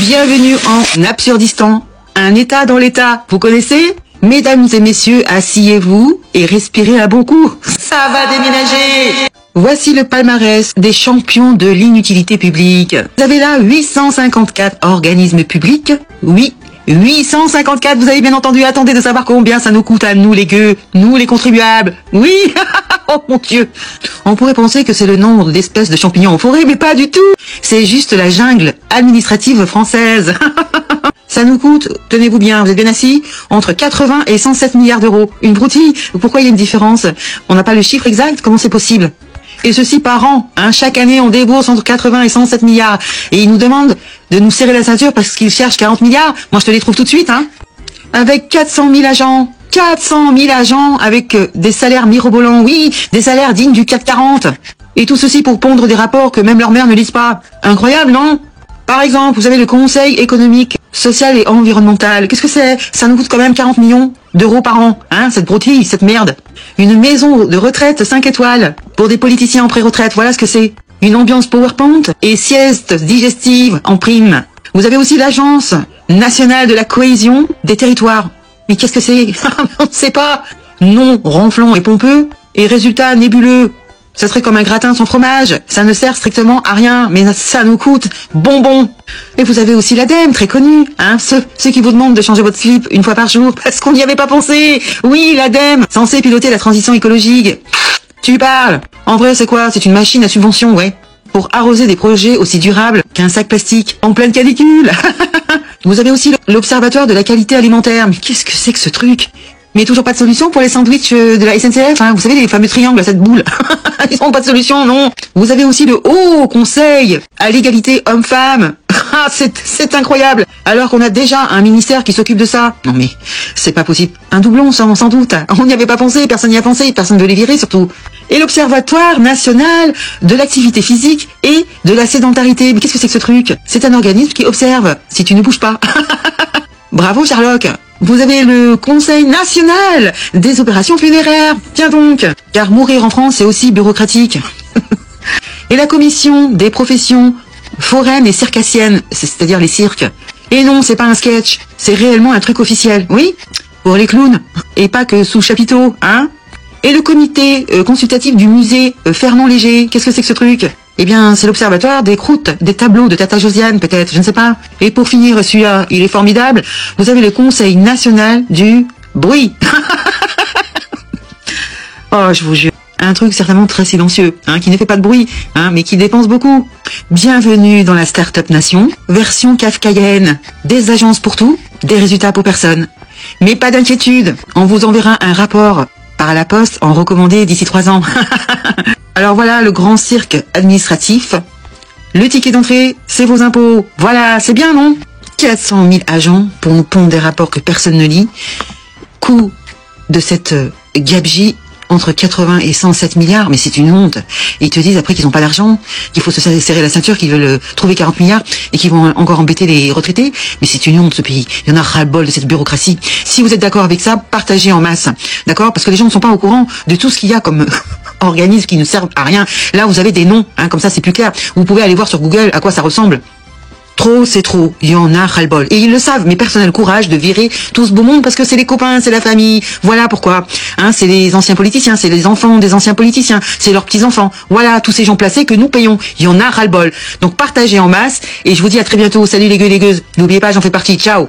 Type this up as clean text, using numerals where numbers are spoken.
Bienvenue en Absurdistan, un état dans l'état, vous connaissez? Mesdames et messieurs, asseyez-vous et respirez à bon coup. Ça va déménager. Voici le palmarès des champions de l'inutilité publique. Vous avez là 854 organismes publics. Oui, 854, vous avez bien entendu. Attendez de savoir combien ça nous coûte à nous les gueux, nous les contribuables. Oui. Oh mon Dieu. On pourrait penser que c'est le nombre d'espèces de champignons en forêt, mais pas du tout. C'est juste la jungle administrative française. Ça nous coûte, tenez-vous bien, vous êtes bien assis, entre 80 et 107 milliards d'euros. Une broutille. Pourquoi il y a une différence? On n'a pas le chiffre exact, comment c'est possible? Et ceci par an, hein, chaque année on débourse entre 80 et 107 milliards. Et ils nous demandent de nous serrer la ceinture parce qu'ils cherchent 40 milliards. Moi je te les trouve tout de suite, hein. Avec 400 000 agents. 400 000 agents avec des salaires mirobolants, oui, des salaires dignes du CAC 40. Et tout ceci pour pondre des rapports que même leur mère ne lise pas. Incroyable, non? Par exemple, vous avez le Conseil économique, social et environnemental. Qu'est-ce que c'est? Ça nous coûte quand même 40 millions d'euros par an, hein, cette broutille, cette merde. Une maison de retraite 5 étoiles pour des politiciens en pré-retraite, voilà ce que c'est. Une ambiance PowerPoint et sieste digestive en prime. Vous avez aussi l'Agence nationale de la cohésion des territoires. Mais qu'est-ce que c'est? On ne sait pas. Nom ronflant et pompeux et résultat nébuleux. Ça serait comme un gratin sans fromage. Ça ne sert strictement à rien, mais ça nous coûte bonbon. Et vous avez aussi l'ADEME, très connu, hein, ceux qui vous demandent de changer votre slip une fois par jour parce qu'on n'y avait pas pensé. Oui, l'ADEME, censé piloter la transition écologique. Tu parles. En vrai, c'est quoi? C'est une machine à subvention, ouais. Pour arroser des projets aussi durables qu'un sac plastique en pleine canicule. Vous avez aussi l'Observatoire de la qualité alimentaire. Mais qu'est-ce que c'est que ce truc? Mais toujours pas de solution pour les sandwichs de la SNCF, hein. Vous savez, les fameux triangles à cette boule. Ils n'ont pas de solution, non. Vous avez aussi le Haut Conseil à l'égalité homme-femme. Ah, c'est incroyable. Alors qu'on a déjà un ministère qui s'occupe de ça. Non mais, c'est pas possible. Un doublon, sans doute. On n'y avait pas pensé, personne n'y a pensé, personne ne veut les virer surtout. Et l'Observatoire national de l'activité physique et de la sédentarité. Mais qu'est-ce que c'est que ce truc? C'est un organisme qui observe si tu ne bouges pas. Bravo Sherlock. Vous avez le Conseil national des opérations funéraires. Tiens donc, car mourir en France c'est aussi bureaucratique. Et la commission des professions foraines et circassiennes, c'est-à-dire les cirques. Et non, c'est pas un sketch, c'est réellement un truc officiel. Oui, pour les clowns, et pas que sous chapiteau, hein. Et le comité consultatif du musée Fernand Léger, qu'est-ce que c'est que ce truc? Eh bien, c'est l'observatoire des croûtes, des tableaux de Tata Josiane, peut-être, je ne sais pas. Et pour finir, celui-là, il est formidable, vous avez le Conseil national du bruit. Oh, je vous jure, un truc certainement très silencieux, hein, qui ne fait pas de bruit, hein, mais qui dépense beaucoup. Bienvenue dans la Start-up Nation, version kafkaïenne, des agences pour tout, des résultats pour personne. Mais pas d'inquiétude, on vous enverra un rapport par la poste en recommandé d'ici 3 ans. Alors voilà le grand cirque administratif. Le ticket d'entrée, c'est vos impôts. Voilà, c'est bien, non? 400 000 agents pour nous pondre des rapports que personne ne lit. Coût de cette gabegie entre 80 et 107 milliards, mais c'est une honte. Et ils te disent après qu'ils n'ont pas d'argent, qu'il faut se serrer la ceinture, qu'ils veulent trouver 40 milliards et qu'ils vont encore embêter les retraités. Mais c'est une honte ce pays. Il y en a ras-le-bol de cette bureaucratie. Si vous êtes d'accord avec ça, partagez en masse. D'accord? Parce que les gens ne sont pas au courant de tout ce qu'il y a comme organismes qui ne servent à rien. Là, vous avez des noms, hein, comme ça c'est plus clair. Vous pouvez aller voir sur Google à quoi ça ressemble. Trop, c'est trop. Il y en a ras-le-bol. Et ils le savent, mais personne n'a le courage de virer tout ce beau monde parce que c'est les copains, c'est la famille. Voilà pourquoi. Hein, c'est les anciens politiciens, c'est les enfants des anciens politiciens, c'est leurs petits-enfants. Voilà, tous ces gens placés que nous payons. Il y en a ras-le-bol. Donc partagez en masse et je vous dis à très bientôt. Salut les gueux, les gueuses. N'oubliez pas, j'en fais partie. Ciao.